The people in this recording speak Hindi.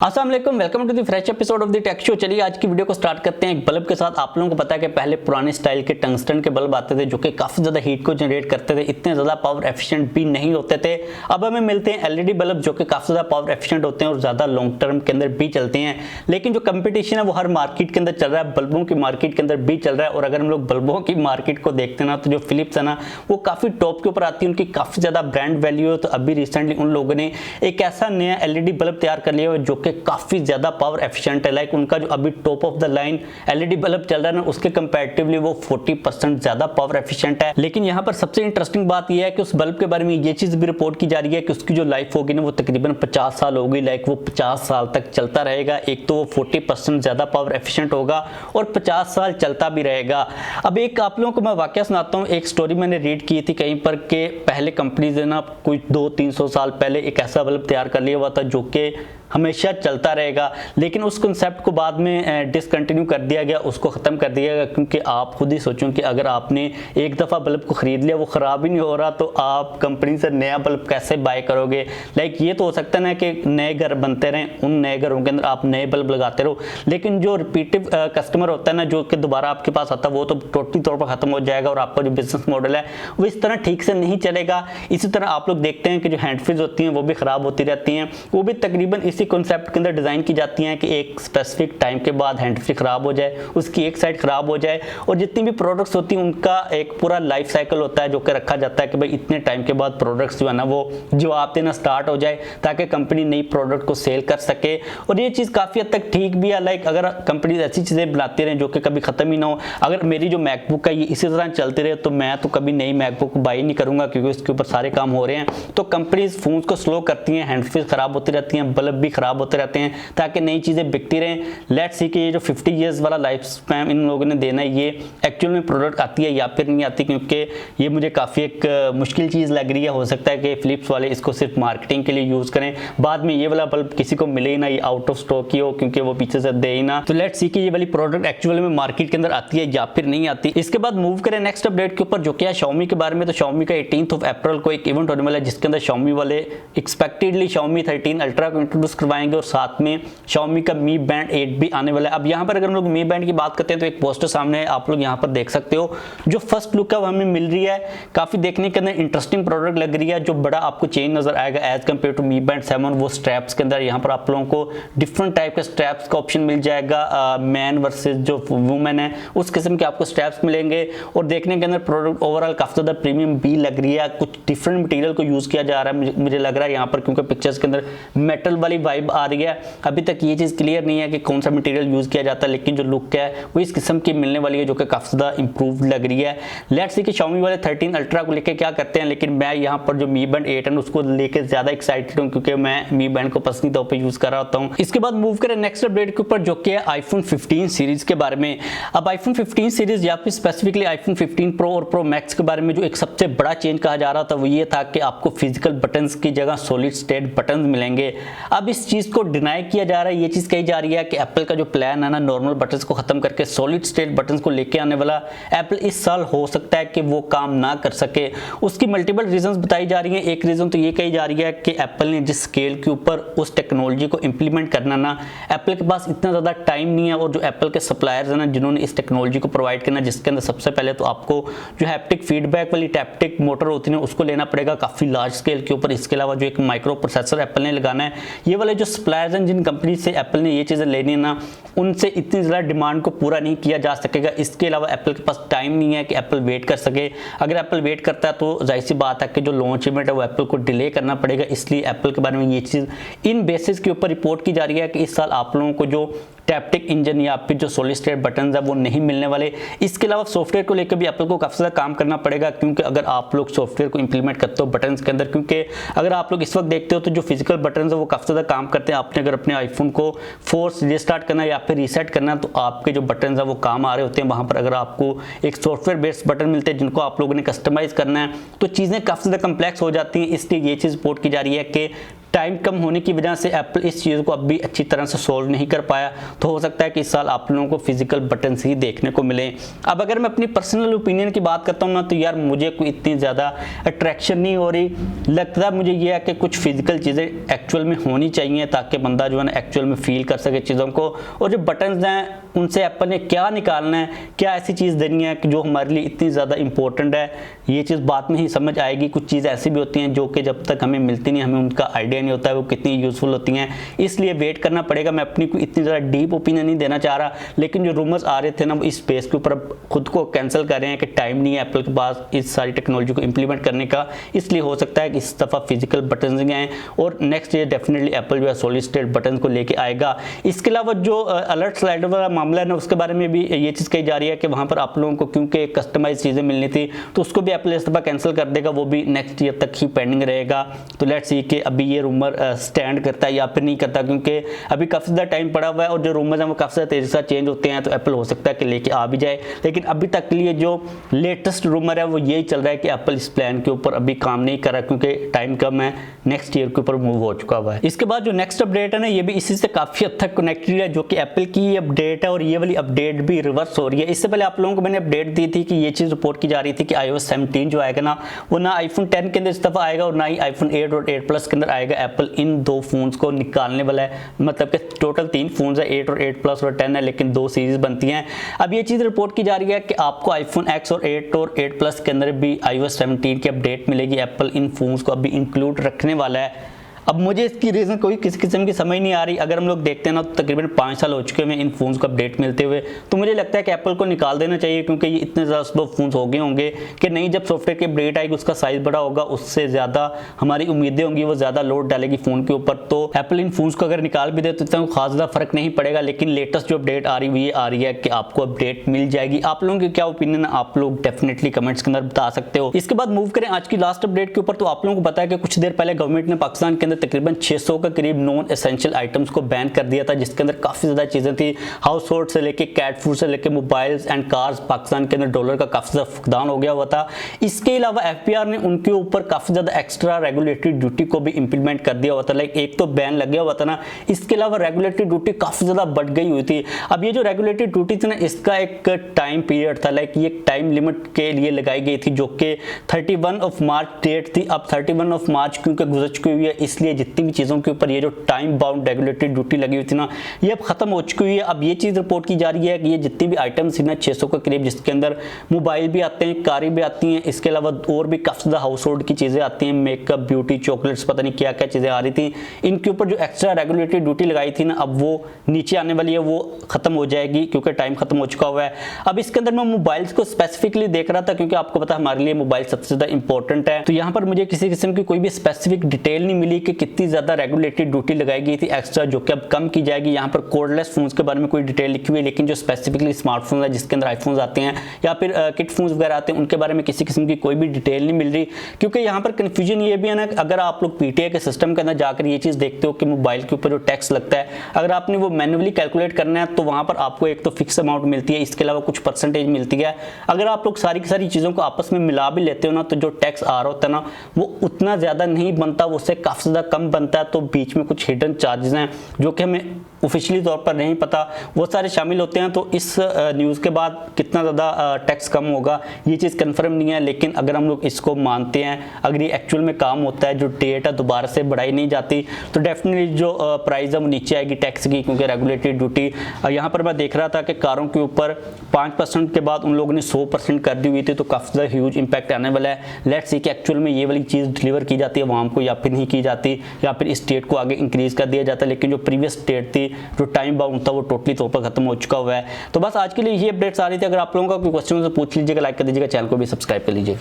अस्सलाम वालेकुम, welcome to the fresh episode of the tech show. चलिए आज की वीडियो को स्टार्ट करते हैं एक बल्ब के साथ। आप लोगों को पता है कि पहले पुराने स्टाइल के टंगस्टन के बल्ब आते थे जो कि काफी ज्यादा हीट को जनरेट करते थे, इतने ज्यादा पावर एफिशिएंट भी नहीं होते थे। अब हमें मिलते हैं एलईडी बल्ब जो कि काफी ज्यादा पावर एफिशिएंट होते हैं और ज्यादा लॉन्ग टर्म के अंदर भी चलते हैं। लेकिन जो कंपटीशन है वो हर मार्केट के अंदर चल रहा है, बल्बों की मार्केट के अंदर भी चल रहा है। और अगर हम लोग बल्बों की मार्केट को देखते हैं ना, तो जो फिलिप्स है ना वो काफी टॉप के ऊपर आती है, उनकी काफी ज्यादा ब्रांड वैल्यू है। तो अभी रिसेंटली उन लोगों ने एक ऐसा नया एलईडी बल्ब तैयार कर लिया है जो कि काफी ज्यादा पावर एफिशिएंट है। लाइक उनका जो अभी top of the line LED bulb चल रहा है ना, उसके कंपैरेटिवली वो 40% ज्यादा पावर एफिशिएंट है। लेकिन यहां पर सबसे इंटरेस्टिंग बात यह है कि उस बल्ब के बारे में ये चीज भी रिपोर्ट की जा रही है कि उसकी जो लाइफ होगी ना वो तकरीबन 50 साल होगी। लाइक वो 50 साल तक चलता रहेगा। एक तो वो 40% ज्यादा पावर एफिशिएंट होगा और 50 साल चलता भी रहेगा। अब एक आप लोगों को मैं वाकया सुनाता हूँ। एक स्टोरी मैंने रीड की थी कहीं पर के पहले कंपनीज ने ना कुछ 200-300 साल पहले एक ऐसा बल्ब तैयार कर लिया हुआ था जो कि हमेशा चलता रहेगा। लेकिन उस कंसेप्ट को बाद में डिसकंटिन्यू कर दिया गया, उसको ख़त्म कर दिया गया। क्योंकि आप खुद ही सोचो कि अगर आपने एक दफ़ा बल्ब को ख़रीद लिया, वो ख़राब ही नहीं हो रहा, तो आप कंपनी से नया बल्ब कैसे बाय करोगे। लाइक ये तो हो सकता है ना कि नए घर बनते रहें, उन नए घरों के अंदर आप नए बल्ब लगाते रहो। लेकिन जो रिपीटिव कस्टमर होता है ना, जो कि दोबारा आपके पास आता है, वो तो टोटली तौर पर ख़त्म हो जाएगा और आपका जो बिजनेस मॉडल है वो इस तरह ठीक से नहीं चलेगा। इसी तरह आप लोग देखते हैं कि जो हैंड फ्रीज होती हैं वो भी ख़राब होती रहती हैं। वो भी तकरीबन इसी कॉन्सेप्ट के अंदर डिजाइन की जाती हैं कि एक स्पेसिफिक टाइम के बाद हैंड फ्री खराब हो जाए, उसकी एक साइड खराब हो जाए। और जितनी भी प्रोडक्ट्स होती हैं उनका एक पूरा लाइफ साइकिल होता है जो कि रखा जाता है कि भाई इतने टाइम के बाद प्रोडक्ट्स जो है ना वो जवाब देना स्टार्ट हो जाए ताकि कंपनी नई प्रोडक्ट को सेल कर सके। और ये चीज़ काफ़ी हद तक ठीक भी है। लाइक अगर कंपनी ऐसी चीज़ें बनाती रहें जो कि कभी ख़त्म ही ना हो। अगर मेरी जो मैकबुक है ये इसी तरह चलती रहे तो मैं तो कभी नई मैकबुक बाई नहीं करूँगा, क्योंकि उसके ऊपर सारे काम हो रहे हैं। तो कंपनीज फोन को स्लो करती हैं, हैंड फ्री खराब होती रहती हैं, बल्ब भी खराब होते रहते हैं ताकि नई चीजें बिकती रहें। लेट्स सी कि ये जो 50 इयर्स वाला लाइफ स्पैन इन लोगों ने देना है, ये एक्चुअल में प्रोडक्ट आती है या फिर नहीं आती, क्योंकि ये मुझे काफ़ी एक मुश्किल चीज़ लग रही है। हो सकता है कि फिलिप्स वाले इसको सिर्फ मार्केटिंग के लिए यूज़ करें, बाद में ये वाला बल्ब किसी को मिले ही ना, ये आउट ऑफ स्टॉक ही हो क्योंकि वो पीछे से दे ही ना। तो लेट्स सी कि ये वाली प्रोडक्ट एक्चुअल में मार्केट के अंदर आती है या फिर नहीं आती। इसके बाद मूव करें नेक्स्ट अपडेट के ऊपर जो कि है Xiaomi के बारे में। तो Xiaomi का 18 अप्रैल को एक इवेंट होने वाला है जिसके अंदर Xiaomi वाले एक्सपेक्टेडली Xiaomi 13 अल्ट्रा को इंट्रोड्यूस करवाएंगे और साथ में Xiaomi का Mi Band 8 भी आने वाला है। अब यहाँ पर अगर हम लोग Mi Band की बात करते हैं तो एक पोस्टर सामने है, आप लोग यहाँ पर देख सकते हो। जो फर्स्ट लुक है वो हमें मिल रही है, काफी देखने के अंदर इंटरेस्टिंग प्रोडक्ट लग रही है। जो बड़ा आपको चेंज नजर आएगा as compared to Mi Band 7, वो स्ट्रैप्स के अंदर यहाँ पर आप लोगों को डिफरेंट टाइप के स्ट्रैप्स का ऑप्शन मिल जाएगा। मैन वर्सेज जो वुमेन है उस किस्म के आपको स्ट्रैप्स मिलेंगे। और देखने के अंदर प्रोडक्ट ओवरऑल काफी ज्यादा प्रीमियम भी लग रही है। कुछ डिफरेंट मटेरियल को यूज किया जा रहा है मुझे लग रहा है यहाँ पर, क्योंकि पिक्चर्स के अंदर मेटल वाली वाइब आ रही है। अभी तक ये चीज क्लियर नहीं है कि कौन सा मटेरियल यूज किया जाता है, लेकिन जो लुक है वो इस किस्म की मिलने वाली है जो कि काफी ज्यादा इंप्रूव लग रही है। लेट्स सी कि Xiaomi वाले 13 अल्ट्रा को लेके क्या करते हैं। लेकिन मैं यहाँ पर जो Mi Band 8 है उसको लेके ज्यादा एक्साइटेड हूँ क्योंकि मैं Mi Band को पर्सनली तौर पे यूज कर रहा होता हूँ। इसके बाद मूव करें नेक्स्ट अपडेट के ऊपर जो कि है iPhone 15 सीरीज के बारे में। अब iPhone 15 सीरीज या फिर स्पेसिफिकली iPhone 15 Pro और Pro Max के बारे में जो एक सबसे बड़ा चेंज कहा जा रहा था वो ये था कि आपको फिजिकल बटन्स की जगह सॉलिड स्टेट बटन्स मिलेंगे। अब इस चीज को डिनाई किया जा रहा है। ये चीज कही जा रही है कि एप्पल का जो प्लान है ना नॉर्मल बटन्स को खत्म करके सॉलिड स्टेट बटन्स को लेके आने वाला, एप्पल इस साल हो सकता है कि वो काम ना कर सके। उसकी मल्टीपल रीजंस बताई जा रही हैं। एक रीजन तो ये कही जा रही है कि एप्पल ने जिस स्केल के ऊपर उस टेक्नोलॉजी को इंप्लीमेंट करना ना, एप्पल के पास इतना ज्यादा टाइम नहीं है। और जो एप्पल के सप्लायर्स हैं ना जिन्होंने इस टेक्नोलॉजी को प्रोवाइड करना, जिसके अंदर सबसे पहले तो आपको जो हैप्टिक फीडबैक वाली टैप्टिक मोटर होती है उसको लेना पड़ेगा काफी लार्ज स्केल के ऊपर। इसके अलावा जो एक माइक्रो प्रोसेसर एप्पल ने लगाना है, ये वाले जो सप्लायर्स हैं जिन कंपनी से एप्पल ने ये चीजें लेनी है ना, उनसे इतनी ज़्यादा डिमांड को पूरा नहीं किया जा सकेगा। इसके अलावा एप्पल के पास टाइम नहीं है कि एप्पल वेट कर सके। अगर एप्पल वेट करता है तो जाहिर सी बात है कि जो लॉन्च इवेंट है वो एप्पल को डिले करना पड़ेगा। इसलिए एप्पल के बारे में ये चीज़ इन बेसिस के ऊपर रिपोर्ट की जा रही है कि इस साल आप लोगों को जो टैप्टिक इंजन या फिर जो सॉलिड स्टेट बटन्स है वो नहीं मिलने वाले। इसके अलावा सॉफ्टवेयर को लेकर भी एप्पल को काफ़ी ज़्यादा काम करना पड़ेगा, क्योंकि अगर आप लोग सॉफ्टवेयर को इंप्लीमेंट करते हो बटन्स के अंदर, क्योंकि अगर आप लोग इस वक्त देखते हो तो जो फिजिकल बटन्स है वो काफ़ी ज़्यादा काम करते हैं। आपने अगर अपने आईफोन को फोर्स रिस्टार्ट करना या फिर रीसेट करना तो आपके जो बटन्स है वो काम आ रहे होते हैं। वहाँ पर अगर आपको एक सॉफ्टवेयर बेस्ड बटन मिलते हैं जिनको आप लोगों ने कस्टमाइज करना है तो चीज़ें काफ़ी ज़्यादा कम्प्लेक्स हो जाती हैं। इसलिए ये चीज़ रिपोर्ट की जा रही है कि टाइम कम होने की वजह से एप्पल इस चीज़ को अब भी अच्छी तरह से सोल्व नहीं कर पाया। तो हो सकता है कि इस साल आप लोगों को फिजिकल बटन्स ही देखने को मिले। अब अगर मैं अपनी पर्सनल ओपिनियन की बात करता हूँ ना, तो यार मुझे कोई इतनी ज़्यादा अट्रैक्शन नहीं हो रही। लगता है मुझे ये है कि कुछ फिजिकल चीज़ें एक्चुअल में होनी चाहिए ताकि बंदा जो है ना एक्चुअल में फील कर सके चीज़ों को। और जो बटन्स हैं उनसे एप्पल ने क्या निकालना है, क्या ऐसी चीज़ देनी है कि जो हमारे लिए इतनी ज़्यादा इंपॉर्टेंट है, ये चीज़ बाद में ही समझ आएगी। कुछ चीज़ ऐसी भी होती हैं जो कि जब तक हमें मिलती नहीं, हमें उनका आइडिया नहीं होता है वो कितनी यूज़फुल होती हैं, इसलिए वेट करना पड़ेगा। मैं अपनी कोई इतनी ज़्यादा डीप ओपिनियन नहीं देना चाह रहा, लेकिन जो रूमर्स आ रहे थे ना वो इस स्पेस के ऊपर अब खुद को कैंसिल कर रहे हैं कि टाइम नहीं है एप्पल के पास इस सारी टेक्नोलॉजी को इंप्लीमेंट करने का। इसलिए हो सकता है कि इस दफ़ा फिजिकल बटन्स ही आए और नेक्स्ट ईयर डेफिनेटली एप्पल जो है सॉलिड स्टेट बटन को लेके आएगा। इसके अलावा जो अलर्ट स्लाइडर वाला मामला है ना, उसके बारे में भी ये चीज़ कही जा रही है कि वहाँ पर आप लोगों को क्योंकि कस्टमाइज चीज़ें मिलनी थी तो उसको भी एप्पल इस दफ़ा कैंसिल कर देगा, वो भी नेक्स्ट ईयर तक ही पेंडिंग रहेगा। तो लेट्स सी कि अभी ये रूमर स्टैंड करता है या फिर नहीं करता, क्योंकि अभी काफ़ी ज़्यादा टाइम पड़ा हुआ है और जो रूमर्स हैं वो काफ़ी ज़्यादा तेज़ी से चेंज होते हैं। तो एप्पल हो सकता है कि लेके आ भी जाए, लेकिन अभी तक के लिए जो लेटेस्ट रूमर है वो यही चल रहा है कि एप्पल इस प्लान के ऊपर अभी काम नहीं कर रहा क्योंकि टाइम कम है, नेक्स्ट ईयर के ऊपर मूव हो चुका हुआ है। इसके बाद जो नेक्स्ट अपडेट है ना, ये भी इसी से काफ़ी हद तक कनेक्टेड है, जो कि एप्पल की अपडेट है और ये वाली अपडेट भी रिवर्स हो रही है। इससे पहले आप लोगों को मैंने अपडेट दी थी कि ये चीज़ रिपोर्ट की जा रही थी कि iOS 17 जो आएगा ना, वो ना आईफोन 10 के अंदर इस दफ़ा आएगा और ना ही आईफोन 8 और 8 प्लस के अंदर आएगा। एप्पल इन दो फोन्स को निकालने वाला है, मतलब कि टोटल 3 फोन्स है, 8 और 8 प्लस और 10 है, लेकिन 2 सीरीज बनती हैं। अब ये चीज़ रिपोर्ट की जा रही है कि आपको आईफोन X और 8 प्लस के अंदर भी iOS 17 की अपडेट मिलेगी। एप्पल इन फोन्स को अभी इंक्लूड रखने वाला है। अब मुझे इसकी रीज़न कोई किसी किस्म की समझ नहीं आ रही। अगर हम लोग देखते हैं ना, तो तकरीबन 5 साल हो चुके हैं इन फोन्स को अपडेट मिलते हुए, तो मुझे लगता है कि एप्पल को निकाल देना चाहिए, क्योंकि ये इतने ज़्यादा स्लो फोन्स हो गए होंगे कि नहीं, जब सॉफ्टवेयर की अपडेट आएगी उसका साइज़ बड़ा होगा, उससे ज़्यादा हमारी उम्मीदें होंगी, वो ज़्यादा लोड डालेगी फ़ोन के ऊपर। तो एप्पल इन फोन्स को अगर निकाल भी दे तो इतना खास ज़्यादा फर्क नहीं पड़ेगा। लेकिन लेटेस्ट जो अपडेट आ रही है ये आ रही है कि आपको अपडेट मिल जाएगी। आप लोगों की क्या ओपिनियन है, आप लोग डेफिनेटली कमेंट्स के अंदर बता सकते हो। इसके बाद मूव करें आज की लास्ट अपडेट के ऊपर। तो आप लोगों को पता है कि कुछ देर पहले गवर्नमेंट ने पाकिस्तान के अंदर तकरीबन 600 के करीब नॉन एसेंशियल आइटम्स को बैन कर दिया था, जिसके अंदर काफी ज्यादा चीजें थी, हाउस होल्ड से लेके कैट फूड से लेके मोबाइल्स एंड कार्स। पाकिस्तान के अंदर डॉलर का काफी ज्यादा फुकदान हो गया हुआ था। इसके अलावा एफबीआर ने उनके ऊपर काफी ज्यादा एक्स्ट्रा रेगुलेटरी ड्यूटी को भी इंप्लीमेंट कर दिया हुआ था। लाइक एक तो बैन लग गया हुआ था ना, इसके अलावा रेगुलेटरी ड्यूटी काफी ज्यादा बढ़ गई हुई थी। अब ये जो रेगुलेटरी ड्यूटी थी ना, इसका एक टाइम पीरियड था, लाइक ये टाइम लिमिट के लिए लगाई गई थी, जो कि 31 मार्च डेट थी। अब 31 मार्च क्योंकि गुजर चुकी हुई है, इसलिए जितनी भी चीजों के ऊपर ये जो टाइम बाउंड रेगुलेटरी ड्यूटी लगी हुई थी ना, ये अब खत्म हो चुकी हुई है। अब ये चीज रिपोर्ट की जा रही है कि ये जितनी भी आइटम्स थी ना 600 के करीब, जिसके अंदर मोबाइल भी आते हैं, कारें भी आती हैं, इसके अलावा और भी काफी ज्यादा हाउस होल्ड की चीजें आती हैं, मेकअप, ब्यूटी, चॉकलेट्स, पता नहीं क्या क्या चीजें आ रही थी, इनके ऊपर जो एक्स्ट्रा रेगुलेटरी ड्यूटी लगाई थी ना, अब वो नीचे आने वाली है, वो खत्म हो जाएगी क्योंकि टाइम खत्म हो चुका हुआ है। अब इसके अंदर मैं मोबाइल्स को स्पेसिफिकली देख रहा था, क्योंकि आपको पता है हमारे लिए मोबाइल सबसे ज्यादा इंपॉर्टेंट है। तो यहाँ पर मुझे किसी किस्म की कोई भी स्पेसिफिक डिटेल नहीं मिली कि कितनी ज्यादा रेगुलेटरी ड्यूटी लगाई गई थी एक्स्ट्रा, जो कि अब कम की जाएगी। यहाँ पर कोडलेस फोन्स के बारे में कोई डिटेल लिखी हुई है, लेकिन जो स्पेसिफिकली स्मार्टफोन है जिसके अंदर आईफोन्स आते हैं या फिर किट फोन्स वगैरह आते हैं, उनके बारे में किसी किस्म की कोई भी डिटेल नहीं मिल रही। क्योंकि यहाँ पर कंफ्यूजन ये भी है ना, अगर आप लोग पीटीए के सिस्टम के अंदर जाकर ये चीज देखते हो कि मोबाइल के ऊपर जो टैक्स लगता है, अगर आपने वो मैन्युअली कैलकुलेट करना है तो वहां पर आपको एक तो फिक्स अमाउंट मिलती है, इसके अलावा कुछ परसेंटेज मिलती है। अगर आप लोग सारी की सारी चीजों को आपस में मिला भी लेते हो ना, तो जो टैक्स आ रहा होता है ना, वो उतना ज्यादा नहीं बनता, उससे काफी ज्यादा कम बनता है। तो बीच में कुछ हिडन चार्जेस हैं जो कि हमें ऑफिशियली तौर पर नहीं पता, वो सारे शामिल होते हैं। तो इस न्यूज़ के बाद कितना ज़्यादा टैक्स कम होगा ये चीज़ कंफर्म नहीं है, लेकिन अगर हम लोग इसको मानते हैं, अगर ये एक्चुअल में काम होता है, जो डेट है दोबारा से बढ़ाई नहीं जाती, तो डेफिनेटली जो प्राइस है वो नीचे आएगी टैक्स की, क्योंकि रेगुलेटरी ड्यूटी यहाँ पर मैं देख रहा था कि कारों के ऊपर 5% के बाद उन लोगों ने 100% कर दी हुई थी, तो काफ़ी ज़्यादा ह्यूज इंपैक्ट आने वाला है। लेट्स सी कि एक्चुअल में ये वाली चीज़ डिलीवर की जाती है वहाँ को या फिर नहीं की जाती, या फिर इस डेट को आगे इंक्रीज कर दिया जाता है। लेकिन जो प्रीवियस डेट थी, जो टाइम बाउंड था, वो टोटली तौर पर खत्म हो चुका हुआ है। तो बस आज के लिए ये अपडेट्स आ रही थी। अगर आप लोगों का कोई क्वेश्चन है तो पूछ लीजिएगा, लाइक कर दीजिएगा, चैनल को भी सब्सक्राइब कर लीजिएगा।